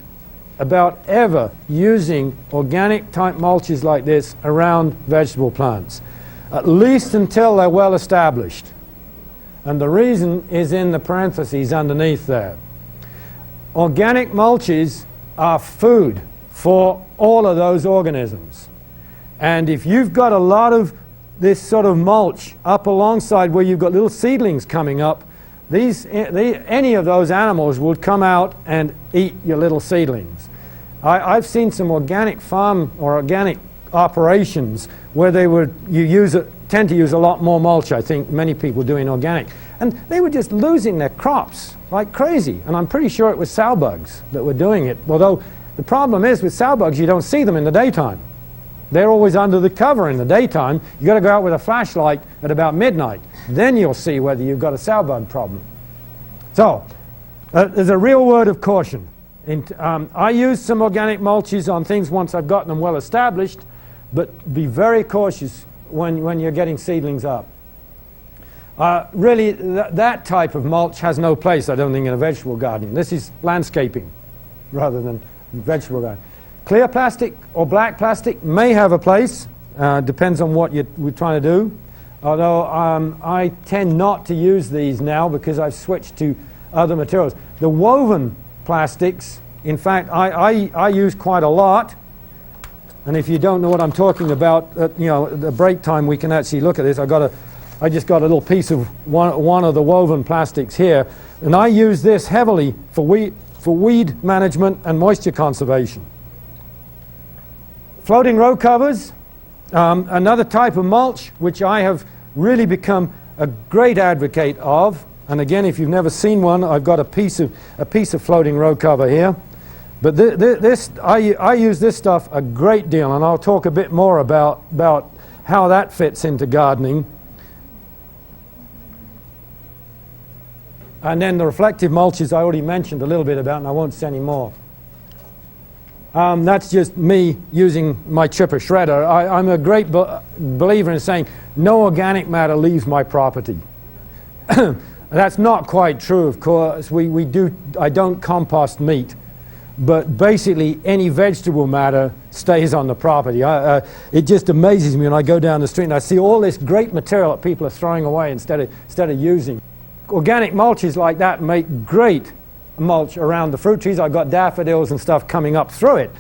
about ever using organic type mulches like this around vegetable plants, at least until they're well established. And the reason is in the parentheses underneath there. Organic mulches are food for all of those organisms. And if you've got a lot of this sort of mulch up alongside where you've got little seedlings coming up, any of those animals would come out and eat your little seedlings. I've seen some organic farm or organic operations where they would tend to use a lot more mulch. I think many people doing organic, and they were just losing their crops like crazy. And I'm pretty sure it was sow bugs that were doing it. Although the problem is with sow bugs, you don't see them in the daytime. They're always under the cover in the daytime. You've got to go out with a flashlight at about midnight. Then you'll see whether you've got a sow bug problem. So there's a real word of caution. I use some organic mulches on things once I've gotten them well established, but be very cautious when you're getting seedlings up. Really, that type of mulch has no place, I don't think, in a vegetable garden. This is landscaping rather than vegetable garden. Clear plastic or black plastic may have a place, depends on what we're trying to do. Although I tend not to use these now because I've switched to other materials. The woven plastics, in fact, I use quite a lot. And if you don't know what I'm talking about, at the break time we can actually look at this. I just got a little piece of one of the woven plastics here, and I use this heavily for weed management and moisture conservation. Floating row covers, another type of mulch which I have really become a great advocate of. And again, if you've never seen one, I've got a piece of floating row cover here. But I use this stuff a great deal, and I'll talk a bit more about how that fits into gardening. And then the reflective mulches I already mentioned a little bit about, and I won't say any more. That's just me using my chipper shredder. I'm a great believer in saying no organic matter leaves my property. That's not quite true, of course. I don't compost meat, but basically any vegetable matter stays on the property. It just amazes me when I go down the street and I see all this great material that people are throwing away instead of using. Organic mulches like that make great mulch around the fruit trees. I've got daffodils and stuff coming up through it.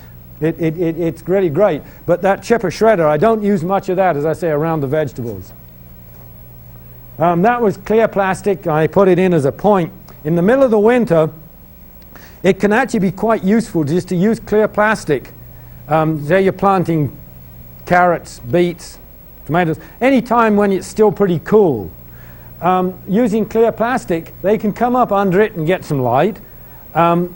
It's really great. But that chipper shredder, I don't use much of that, as I say, around the vegetables. That was clear plastic. I put it in as a point. In the middle of the winter, it can actually be quite useful just to use clear plastic. Say you're planting carrots, beets, tomatoes, any time when it's still pretty cool. Using clear plastic, they can come up under it and get some light.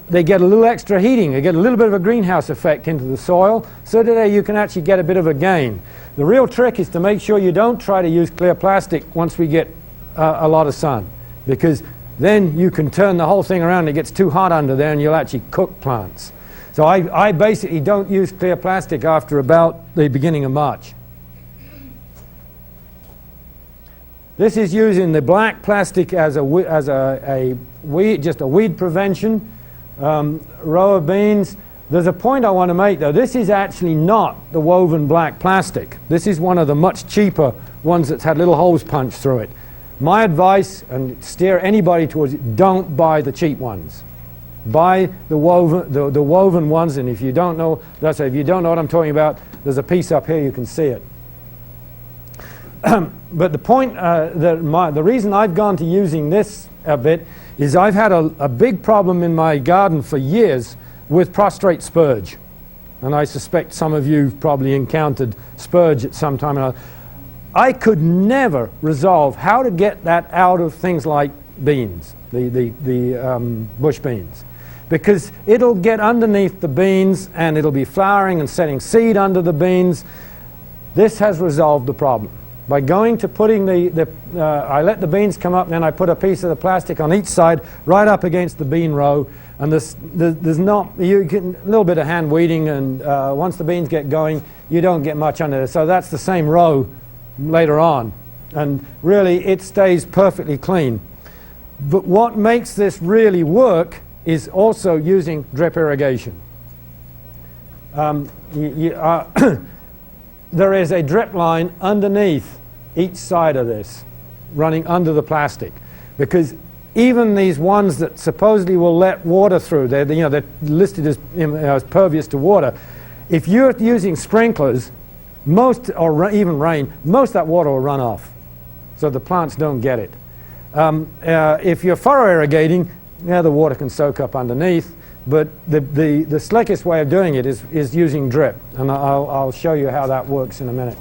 They get a little extra heating. They get a little bit of a greenhouse effect into the soil, so that you can actually get a bit of a gain. The real trick is to make sure you don't try to use clear plastic once we get a lot of sun, because then you can turn the whole thing around and it gets too hot under there and you'll actually cook plants. So I basically don't use clear plastic after about the beginning of March. This is using the black plastic as a weed, just a weed prevention row of beans. There's a point I want to make though. This is actually not the woven black plastic. This is one of the much cheaper ones that's had little holes punched through it. My advice, and steer anybody towards it, don't buy the cheap ones. Buy the woven ones, and if you don't know, if you don't know what I'm talking about, there's a piece up here you can see it. But the point, the reason I've gone to using this a bit is I've had a big problem in my garden for years with prostrate spurge. And I suspect some of you have probably encountered spurge at some time or another. I could never resolve how to get that out of things like beans, the bush beans. Because it'll get underneath the beans and it'll be flowering and setting seed under the beans. This has resolved the problem. By going to putting I let the beans come up and then I put a piece of the plastic on each side right up against the bean row, and there's not, you get a little bit of hand weeding, and once the beans get going you don't get much under there. So that's the same row later on, and really it stays perfectly clean. But what makes this really work is also using drip irrigation. There is a drip line underneath each side of this, running under the plastic. because even these ones that supposedly will let water through, they're listed as pervious to water. If you're using sprinklers, or even rain, most of that water will run off, so the plants don't get it. If you're furrow irrigating, the water can soak up underneath, but the slickest way of doing it is using drip, and I'll show you how that works in a minute.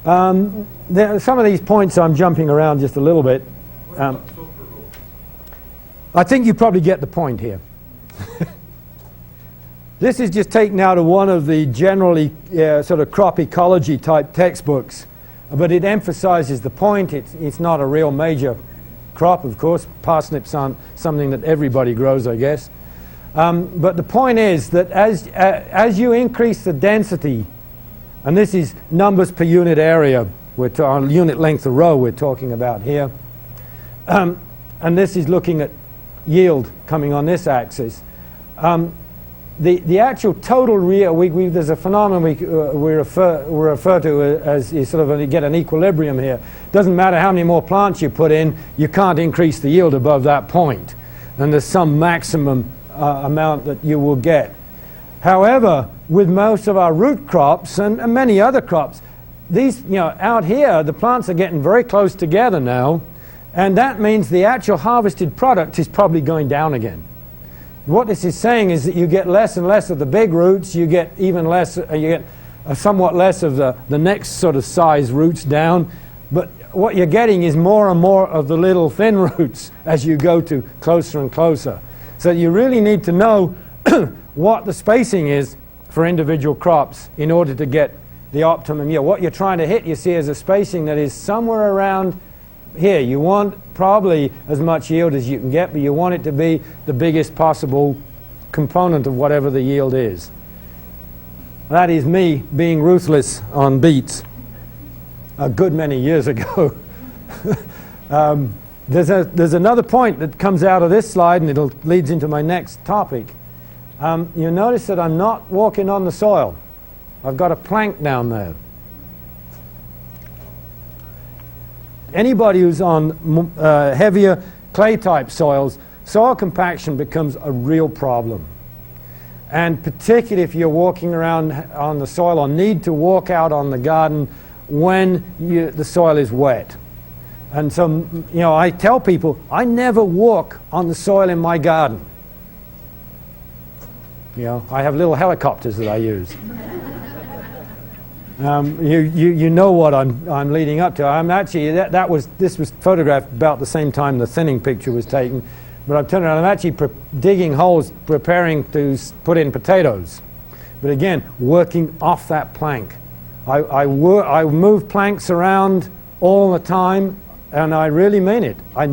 Some of these points I'm jumping around just a little bit. I think you probably get the point here. This is just taken out of one of the generally sort of crop ecology type textbooks, but it emphasizes the point. It's not a real major crop, of course. Parsnips aren't something that everybody grows, I guess. But the point is that as you increase the density, and this is numbers per unit area, on unit length of row we're talking about here, and this is looking at yield coming on this axis. The actual total there's a phenomenon we refer to as you sort of get an equilibrium here. Doesn't matter how many more plants you put in, you can't increase the yield above that point, and there's some maximum amount that you will get. However, with most of our root crops and many other crops, these, out here, the plants are getting very close together now, and that means the actual harvested product is probably going down again. What this is saying is that you get less and less of the big roots, you get even less, you get somewhat less of the next sort of size roots down, but what you're getting is more and more of the little thin roots as you go to closer and closer. So you really need to know what the spacing is for individual crops in order to get the optimum yield. What you're trying to hit, you see, is a spacing that is somewhere around here. You want probably as much yield as you can get, but you want it to be the biggest possible component of whatever the yield is. That is me being ruthless on beets a good many years ago. There's another point that comes out of this slide, and it leads into my next topic. You'll notice that I'm not walking on the soil. I've got a plank down there. Anybody who's on heavier clay-type soils, soil compaction becomes a real problem. And particularly if you're walking around on the soil or need to walk out on the garden when the soil is wet. And so, I tell people, I never walk on the soil in my garden. I have little helicopters that I use. You know what I'm leading up to. I'm actually this was photographed about the same time the thinning picture was taken, but I've turned around. I'm actually digging holes, preparing to put in potatoes, but again working off that plank. I move planks around all the time, and I really mean it. I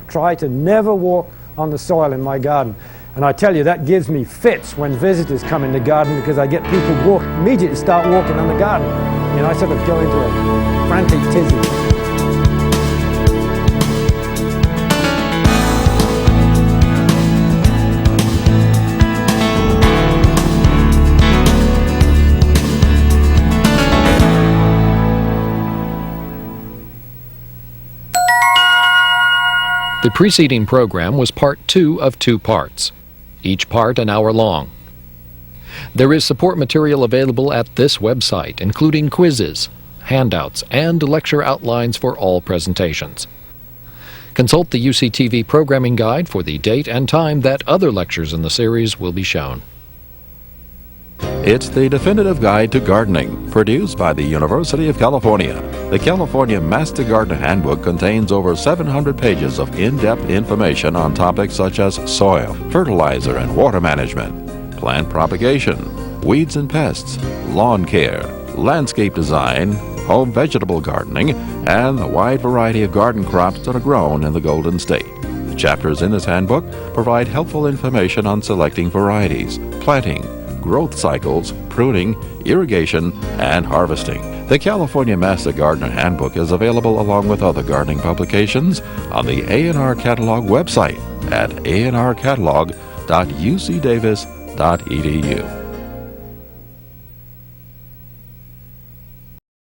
try to never walk on the soil in my garden. And I tell you, that gives me fits when visitors come in the garden, because I get people immediately start walking on the garden. I sort of go into a frantic tizzy. The preceding program was part 2 of 2 parts, each part an hour long. There is support material available at this website, including quizzes, handouts, and lecture outlines for all presentations. Consult the UCTV programming guide for the date and time that other lectures in the series will be shown. It's the definitive guide to gardening, produced by the University of California. The California Master Gardener Handbook contains over 700 pages of in-depth information on topics such as soil, fertilizer and water management, plant propagation, weeds and pests, lawn care, landscape design, home vegetable gardening, and the wide variety of garden crops that are grown in the Golden State. The chapters in this handbook provide helpful information on selecting varieties, planting, growth cycles, pruning, irrigation, and harvesting. The California Master Gardener Handbook is available along with other gardening publications on the A&R Catalog website at anrcatalog.ucdavis.edu.